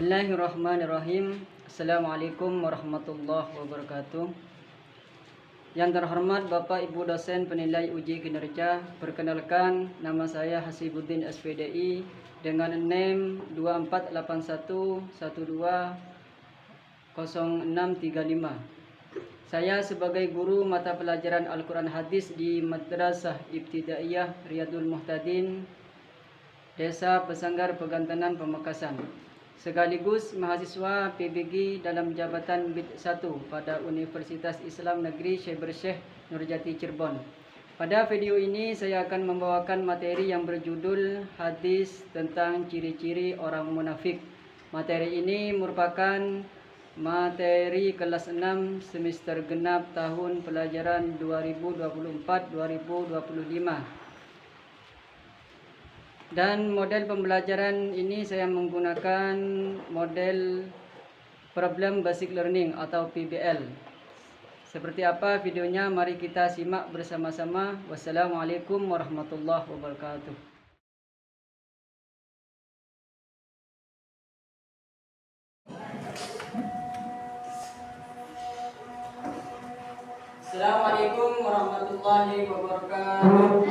Bismillahirrahmanirrahim. Assalamualaikum warahmatullahi wabarakatuh. Yang terhormat Bapak Ibu dosen penilai uji kinerja, perkenalkan nama saya Hasibuddin SPDI dengan NIM 2481212065. Saya sebagai guru mata pelajaran Al-Quran Hadis di Madrasah Ibtidaiyah Riyadul Muhtadin, Desa Pesanggar Pegantenan Pamekasan, sekaligus mahasiswa PBG dalam jabatan BID 1 pada Universitas Islam Negeri Syekh Nurjati Cirebon. Pada video ini saya akan membawakan materi yang berjudul hadis tentang ciri-ciri orang munafik. Materi ini merupakan materi kelas 6 semester genap tahun pelajaran 2024-2025. Dan model pembelajaran ini saya menggunakan model Problem Basic Learning atau PBL. Seperti apa videonya? Mari kita simak bersama-sama. Wassalamualaikum warahmatullahi wabarakatuh. Assalamualaikum warahmatullahi wabarakatuh.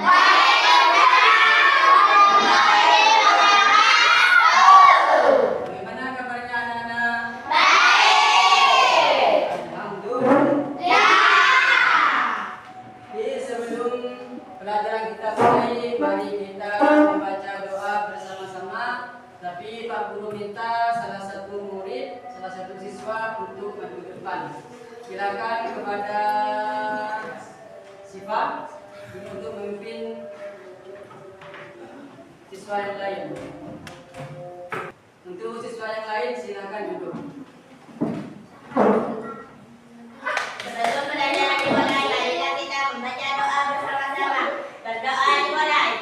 Pelajaran kita mulai, mari kita membaca doa bersama-sama. Tapi Pak Guru minta salah satu siswa untuk maju ke depan. Silakan kepada Siva untuk memimpin siswa yang lain. Untuk siswa yang lain silakan duduk. Sebelum pelajaran dimulai, marilah kita membaca doa bersama-sama. Berdoa dimulai.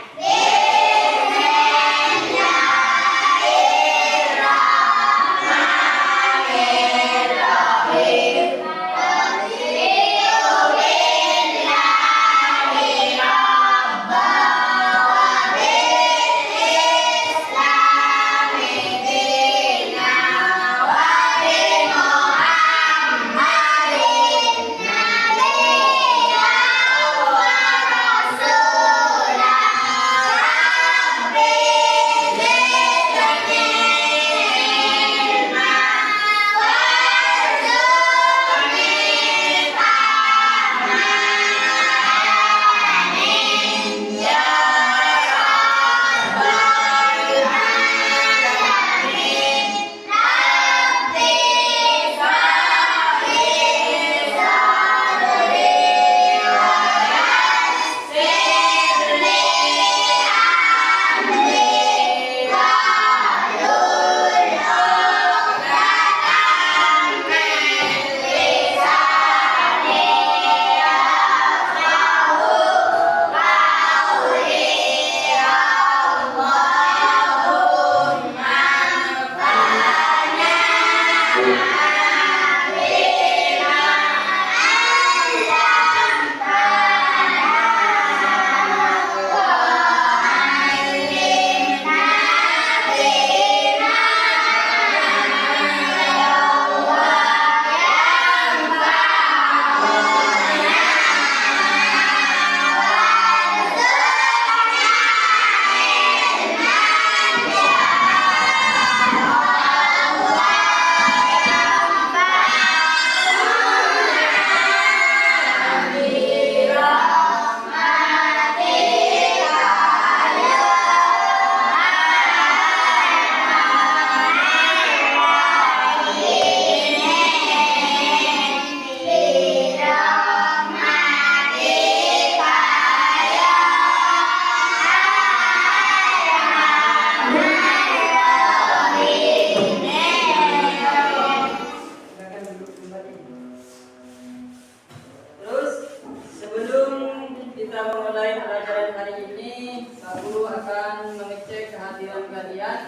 Kita memulai pelajaran hari ini, Pak Guru akan mengecek kehadiran kalian.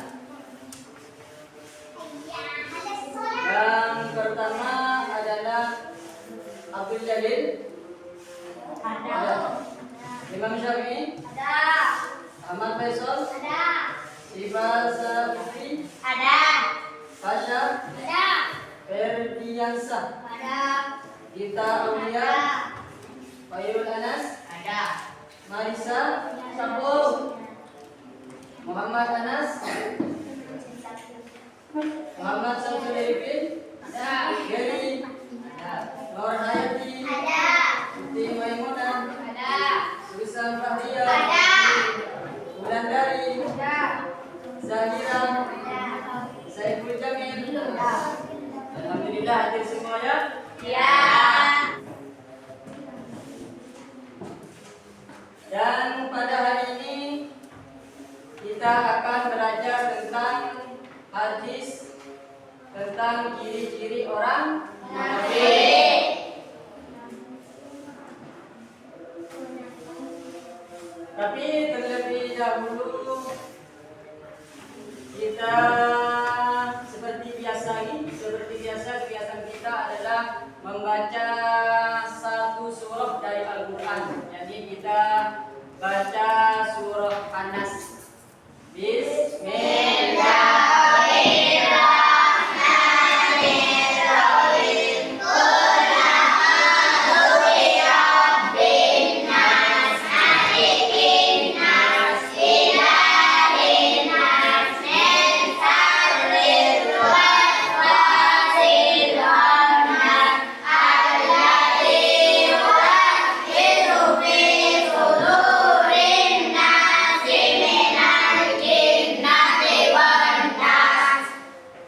Yang pertama adalah Abdul Jalil. Ada. Imam Syafi'i. Ada. Ahmad Faisal. Ada. Siva Safi. Ada. Fash Nurdiansah, Ada. Gita Aulia, Khairul Anas, Ada. Marisa Sapo, Muhammad Anas, Muhammad Samsul Arifin, Ada. Gary, Nur Hayati, Ada. Siti Maimunah, Ada. Susan Fahria, Ada. Wulandari, Ada. Zahira, Ada. Saiful Jamil. Ada. Alhamdulillah hadir semuanya. Ya. Dan pada hari ini kita akan belajar tentang hadis tentang ciri-ciri orang munafik. Tapi terlebih dahulu kita seperti biasa kebiasaan kita adalah membaca satu surah dari Al-Quran. Jadi kita baca surah Anas. Bismillahirrahmanirrahim.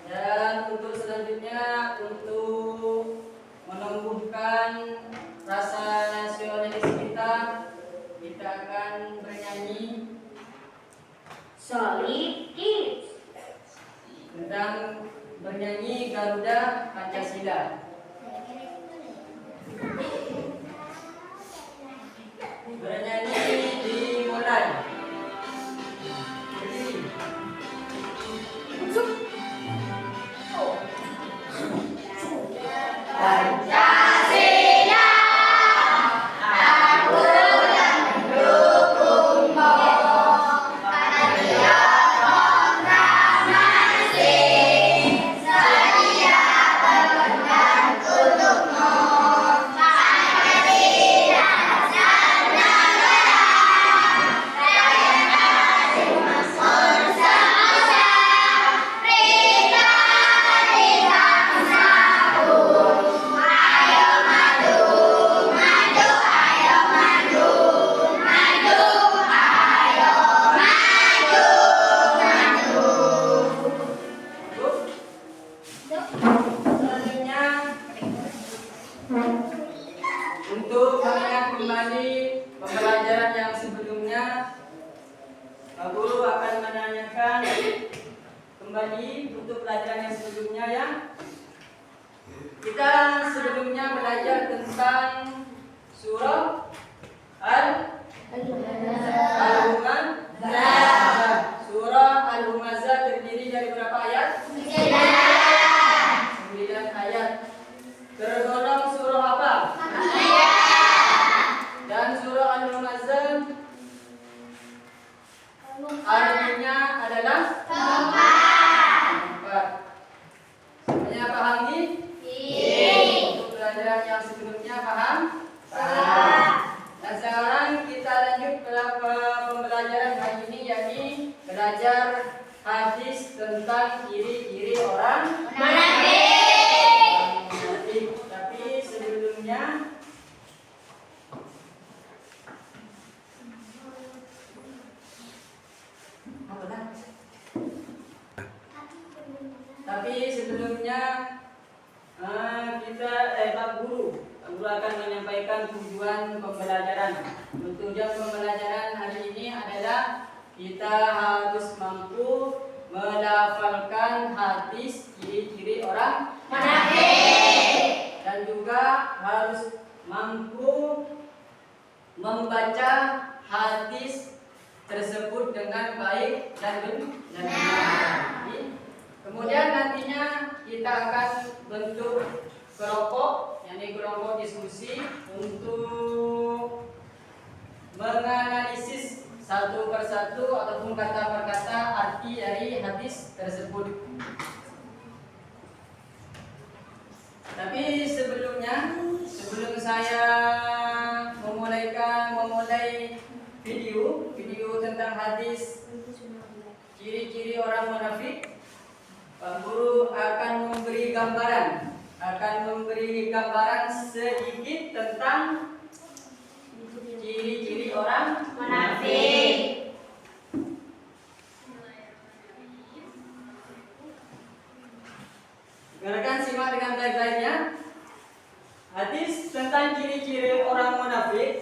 Dan untuk selanjutnya, untuk menumbuhkan rasa nasionalis kita akan bernyanyi Solid Kids. tentang bernyanyi Garuda Pancasila. Bernyanyi dimulai. Berdiri. Pancasila, aku mendukungmu. Patriot proklamasi, setia berpegang untukmu. Pancasila dasar negara, rakyat makmur semasa. Pribadi bangsaku, ayo maju, maju, ayo maju, maju, ayo maju, maju. Selanjutnya, untuk mengingat kembali pembelajaran yang sebelumnya, Pak Guru akan menanyakan kembali untuk pelajaran yang sebelumnya ya. Kita sebelumnya belajar tentang surah Al-Humazah. Surah Al-Humazah terdiri dari berapa ayat? 9 ayat. Tergolong surah apa? Dan surah Al-Humazah artinya adalah tempat. Semuanya paham nih? Untuk pelajaran yang sebelumnya paham? Dan sekarang kita lanjut ke pembelajaran hari ini, yakni belajar hadis tentang ciri-ciri orang munafik. Tapi sebelumnya Pak Guru akan menyampaikan tujuan pembelajaran. Tujuan pembelajaran hari ini adalah kita harus mampu melafalkan hadis ciri-ciri orang munafik dan juga harus mampu membaca hadis tersebut dengan baik dan benar. Kemudian nantinya kita akan bentuk kelompok, yakni kelompok diskusi untuk menganalisis satu persatu ataupun kata per kata arti dari hadis tersebut. Tapi sebelum saya memulai video tentang hadis ciri-ciri orang munafik, Pak Guru akan memberi gambaran sedikit tentang ciri-ciri orang munafik. Rekan simak dengan baik-baiknya. Hadis tentang ciri-ciri orang munafik.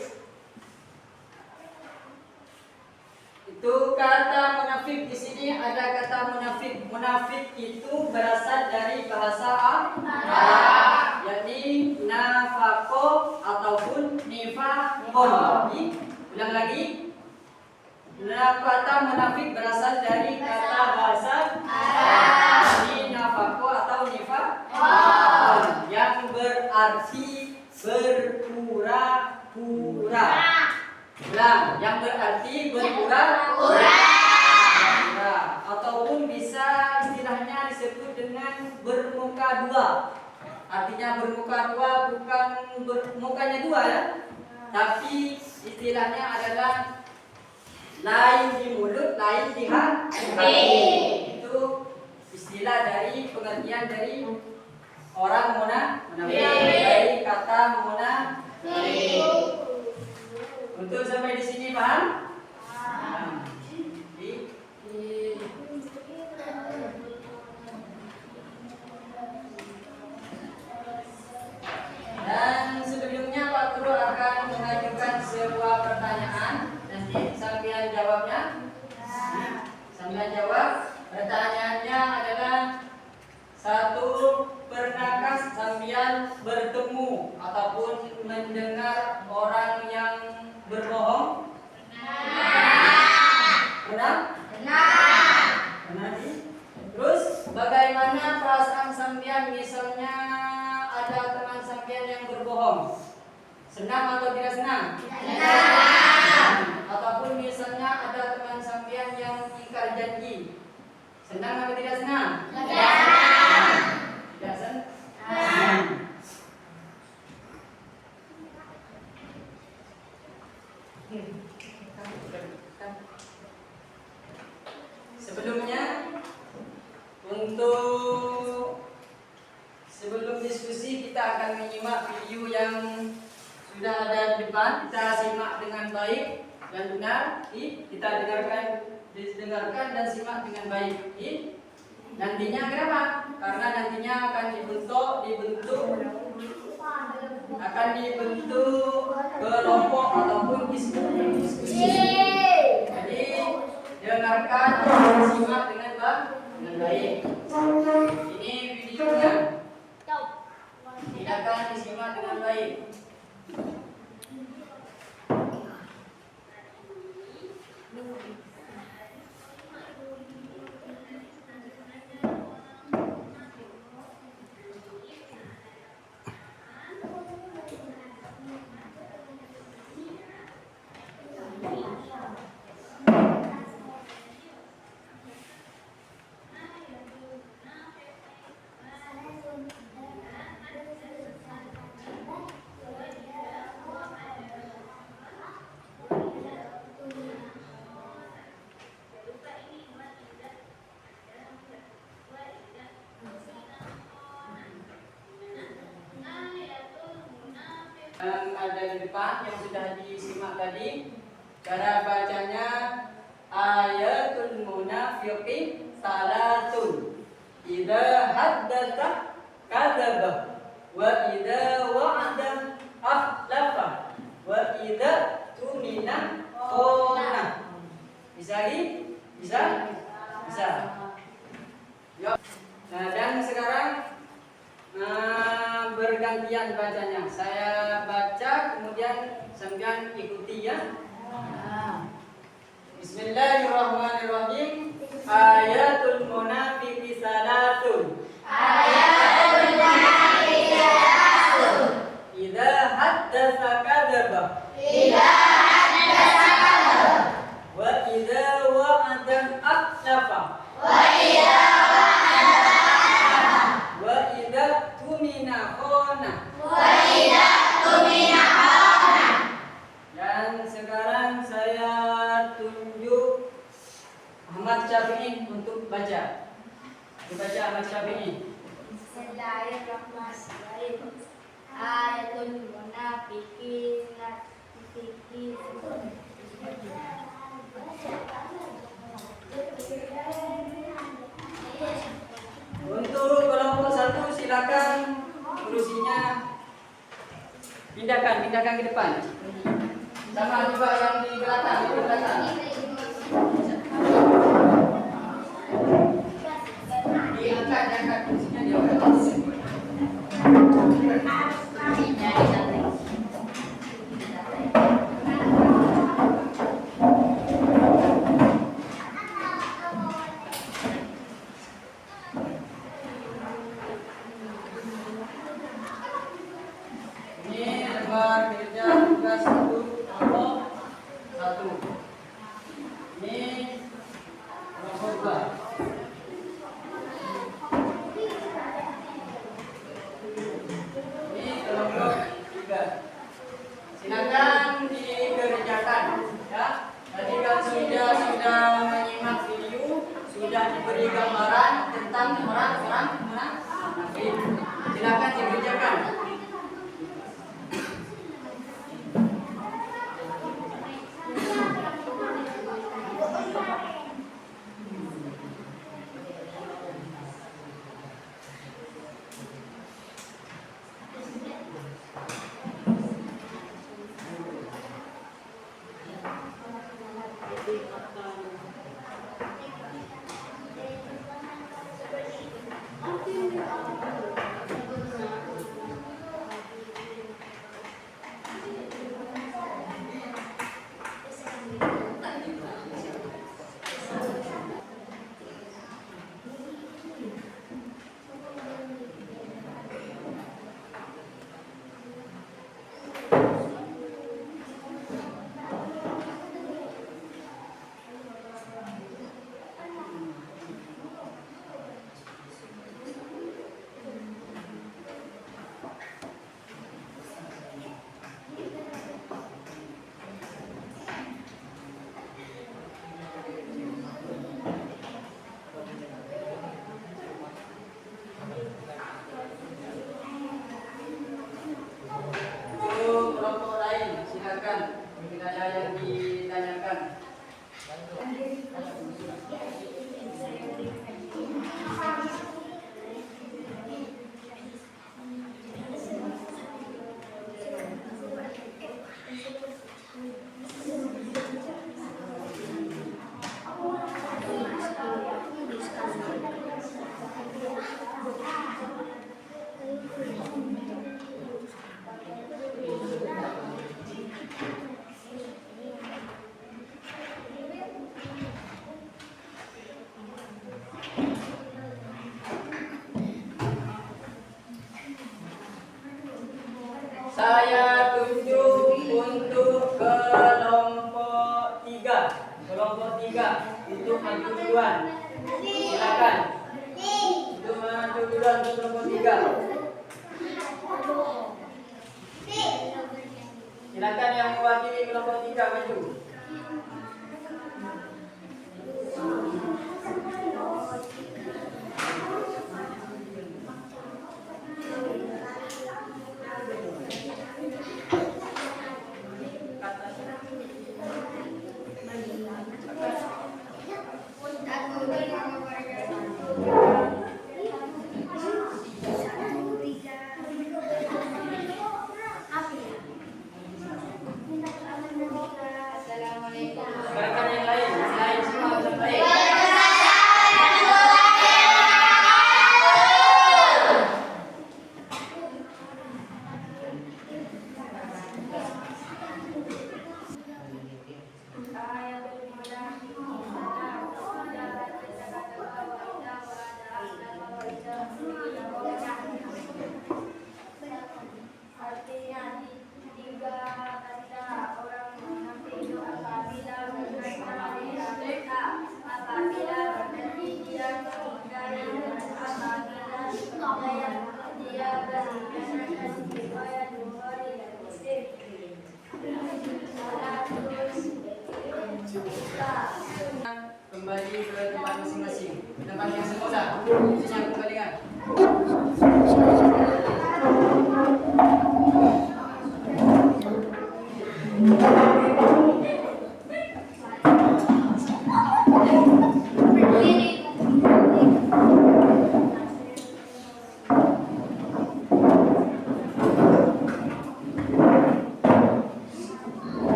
Itu kata munafik, di sini ada kata munafik. Munafik itu berasal dari bahasa Arab, yakni nafako ataupun nifakon. Ulang lagi. Kata munafik berasal dari kata bahasa Arab, yakni nafako atau nifakon, yang berarti berpura-pura. Ulang, yang berarti berpura-pura. Ataupun bisa istilahnya disebut dengan bermuka dua. Artinya bermuka dua bukan mukanya dua ya, tapi istilahnya adalah lain di mulut, lain di hati. Itu istilah dari pengertian dari orang munafik, dari kata munafik. Untuk sampai di sini paham? Dan sebelumnya Pak Guru akan mengajukan sebuah pertanyaan. Nanti sambil jawabnya. Sambil jawab. Pertanyaannya adalah, satu, pernahkah sambil bertemu ataupun mendengar orang yang berbohong? Pernah? Pernah. Terus bagaimana perasaan sampean misalnya ada teman sampean yang berbohong? Senang atau tidak senang? Senang. Ataupun misalnya ada teman sampean yang ingkar janji. Senang atau tidak senang? Senang. Tidak senang. Sebelum diskusi kita akan menyimak video yang sudah ada di depan. Kita simak dengan baik dan benar. Kita dengarkan dan simak dengan baik. Nantinya kenapa? Karena nantinya akan dibentuk kelompok ataupun diskusi. Jadi dengarkan dan simak dengan baik. Ini videonya. Silakan disimak dengan baik. Yang ada di depan yang sudah disimak tadi, cara bacanya ayatul munafiqin salatun idza haddatsa kadzaba wa idza wa'ada akhlafa wa idza tumina khana. Bisa? Yuk. Nah, dan sekarang bergantian bacanya. Saya baca kemudian sampean ikuti ya. Bismillahirrahmanirrahim. Ayatul munafiqi salatun. Ayatul munafiqi salatun. Idza haddatsa kadzaba. Idza haddatsa kadzaba. Wa idza wa'ada akhlafa. Wa idza wa'ada akhlafa. Wa idza tumina Dibaca Ahmad Syafi'i. Bismillahirrahmanirrahim. Ayatul munafiqin Untuk kelompok 1 silakan kursinya pindahkan ke depan. Sama juga yang di belakang, diangkat kursinya diangkat. Ini lembar kerja tugas 1 kelompok 1. Ini kelompok 2. Ini kelompok 3. Silakan dikerjakan ya. Tadi kan sudah menyimak video, sudah diberi gambaran tentang orang munafik. Silakan dikerjakan. Mungkin ada yang ditanyakan. Saya tunjuk untuk kelompok 3. Kelompok 3 untuk maju duluan. Silakan. Untuk maju duluan untuk kelompok 3. Silakan yang mewakili kelompok 3 maju. Silakan yang lain, selain semua baik. Artinya tiga kata orang munafik itu apabila berjanji dia mengingkari dan apabila dia beribadah riwayat Bukhari dan Muslim. 100 juta. Kembali ke tempat masing-masing. Tempat yang semula. Ustaz. Isinya kembalikan.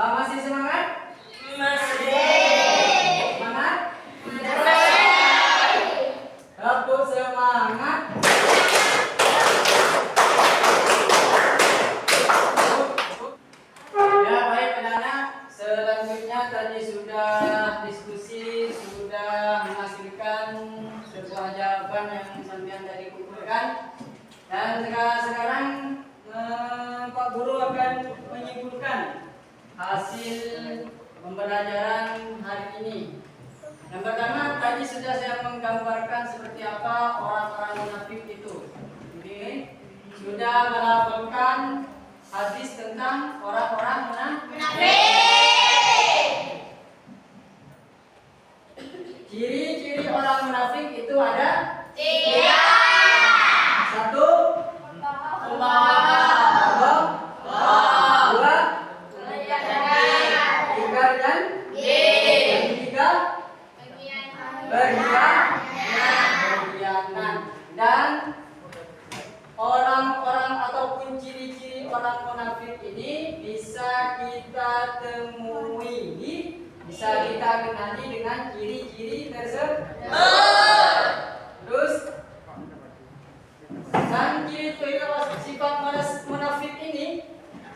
Masih semangat? Semangat? Tepuk semangat. Ya baik anak-anak, selanjutnya tadi sudah diskusi, sudah menghasilkan sebuah jawaban yang sampean tadi kumpulkan. Dan sekarang Pak Guru akan menyimpulkan hasil pembelajaran hari ini. Yang pertama tadi sudah saya menggambarkan seperti apa orang-orang munafik itu. Ini sudah melafalkan hadis tentang orang-orang munafik. Ciri-ciri orang munafik itu ada 3. 1. Bohong. 2. Ingkar dan 3. Berkhianat. Dan orang-orang ataupun ciri-ciri orang munafik ini bisa kita temui, bisa kita kenali dengan ciri-ciri tersebut. Terus dan ciri-ciri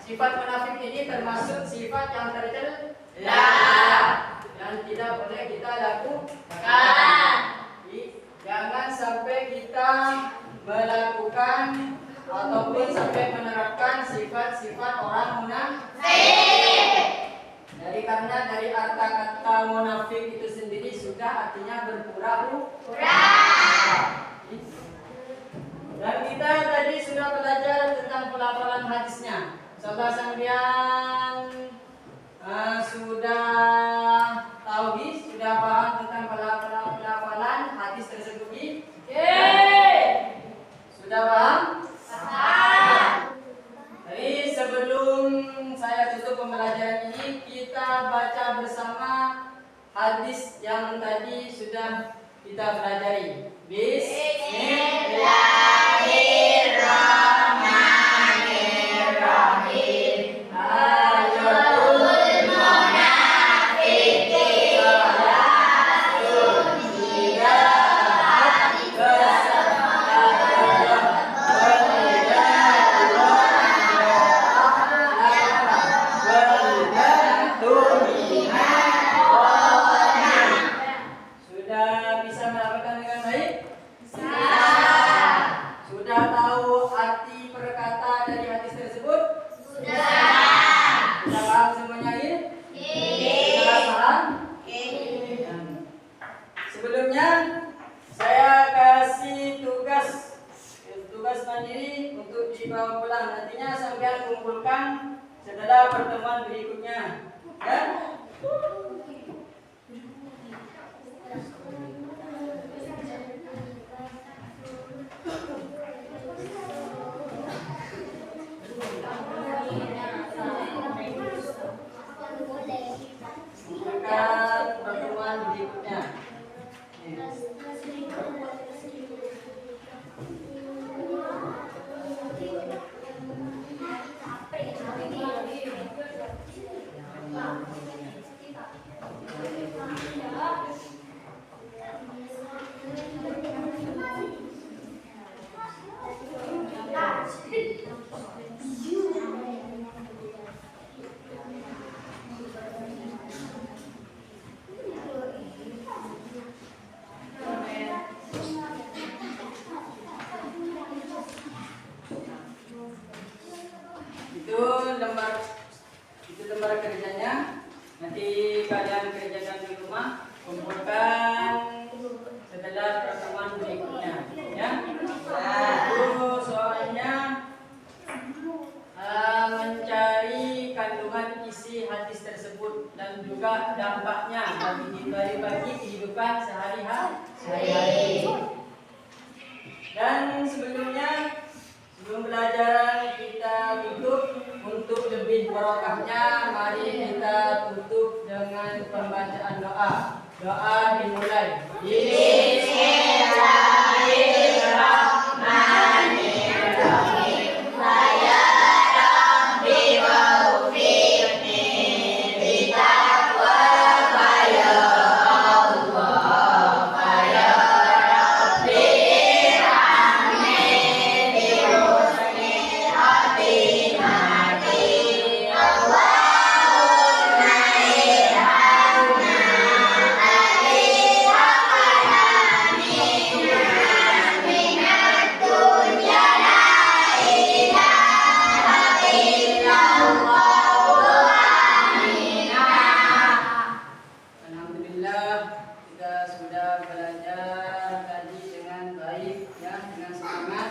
sifat munafik ini termasuk sifat yang tercela yang tidak boleh kita lakukan. Jangan sampai kita melakukan ataupun sampai menerapkan sifat-sifat orang munafik. Karena dari kata munafik itu sendiri sudah artinya berpura-pura. Dan kita tadi sudah belajar tentang pelafalan hadisnya. Saudara sampean sudah tahu, sudah paham tentang pelafalan hadis tersebut? Sudah paham? Jadi sebelum saya tutup pembelajaran ini, kita baca bersama hadis yang tadi sudah kita pelajari. Bismillahirrahmanirrahim. Ayatul munafiqin salasun idat Sudah bisa melakukan dengan baik? Sudah tahu arti perkata dari hadis tersebut? Sudah paham semuanya ini? Sudah paham? Sebelumnya saya kasih tugas mandiri untuk dibawa pulang. Nantinya sampean kumpulkan setelah pertemuan berikutnya. Ya? Kumpulkan pertemuan berikutnya. Nanti kalian kerjakan di rumah, kumpulkan setelah pertemuan berikutnya, ya. Itu soalnya mencari kandungan isi hadis tersebut dan juga dampaknya bagi kehidupan sehari-hari. Dan sebelumnya, sebelum belajar kita tutup, untuk lebih barokahnya mari kita tutup dengan pembacaan doa. Doa dimulai. Alhamdulillah kita sudah belajar tadi dengan baik, ya, dengan semangat.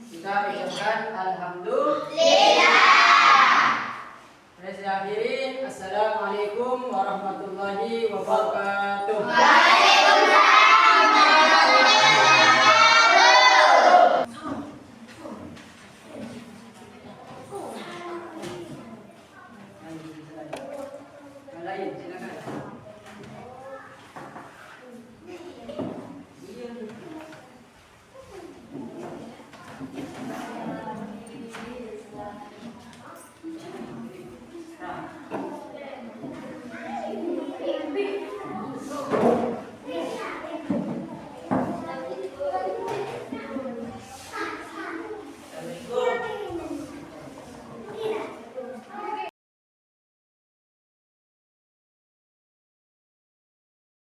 Kita ucapkan alhamdulillah. Saya akhiri. Assalamualaikum warahmatullahi wabarakatuh. Yang lain silakan.